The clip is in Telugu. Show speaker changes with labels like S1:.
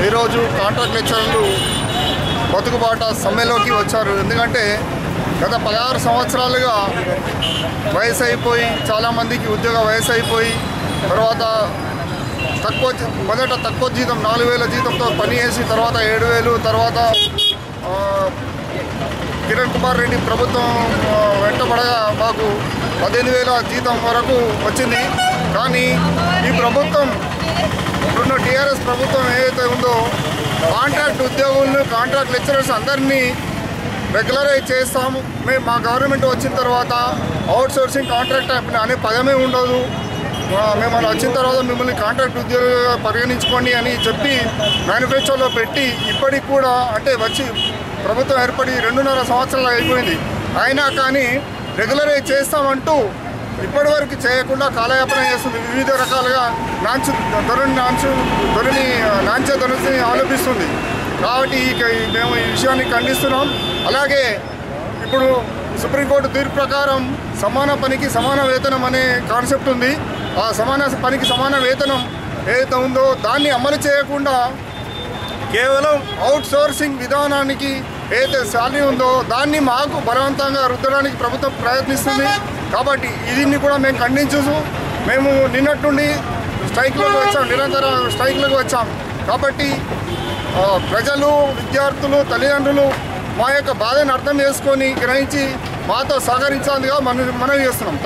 S1: ఈరోజు కాంట్రాక్ట్ లెక్చరర్లు బతుకుబాట సమ్మెలోకి వచ్చారు. ఎందుకంటే గత 16 సంవత్సరాలుగా వయసు అయిపోయి చాలామందికి ఉద్యోగ వయసు అయిపోయి తర్వాత మొదట తక్కువ జీతం 4,000 జీతంతో పని చేసి తర్వాత 7,000 తర్వాత కిరణ్ కుమార్ రెడ్డి ప్రభుత్వం వెంటబడగా మాకు 15,000 జీతం వరకు వచ్చింది. కానీ ఈ ప్రభుత్వం ఇప్పుడున్న టీఆర్ఎస్ ప్రభుత్వం ఏదైతే ఉందో కాంట్రాక్ట్ ఉద్యోగులను కాంట్రాక్ట్ లెక్చరర్స్ అందరినీ రెగ్యులరైజ్ చేస్తాము. మేము మా గవర్నమెంట్ వచ్చిన తర్వాత అవుట్ సోర్సింగ్ కాంట్రాక్ట్ అనే పదమే ఉండదు, మేము అలా వచ్చిన తర్వాత మిమ్మల్ని కాంట్రాక్ట్ ఉద్యోగులుగా పరిగణించుకోండి అని చెప్పి మేనిఫెస్టోలో పెట్టి ఇప్పటికి కూడా అంటే వచ్చి ప్రభుత్వం ఏర్పడి 2.5 సంవత్సరాలు అయిపోయింది. అయినా కానీ రెగ్యులరైజ్ చేస్తామంటూ ఇప్పటి వరకు చేయకుండా కాలయాపన చేస్తుంది. వివిధ రకాలుగా ధొరణిని ఆలోపిస్తుంది. కాబట్టి మేము ఈ విషయాన్ని ఖండిస్తున్నాం. అలాగే ఇప్పుడు సుప్రీంకోర్టు తీర్పు ప్రకారం సమాన పనికి సమాన వేతనం అనే కాన్సెప్ట్ ఉంది. ఆ సమాన పనికి సమాన వేతనం ఏదైతే ఉందో దాన్ని అమలు చేయకుండా కేవలం అవుట్ సోర్సింగ్ విధానానికి ఏదైతే శాలరీ ఉందో దాన్ని మాకు బలవంతంగా రుద్దడానికి ప్రభుత్వం ప్రయత్నిస్తుంది. కాబట్టి దీన్ని కూడా మేము ఖండించు మేము నిన్నటి నుండి స్ట్రైక్లోకి వచ్చాం, నిరంతర స్ట్రైక్లోకి వచ్చాం. కాబట్టి ప్రజలు, విద్యార్థులు, తల్లిదండ్రులు మా యొక్క బాధను అర్థం చేసుకొని గ్రహించి మాతో సహకరించాలిగా మనవి చేస్తున్నాం.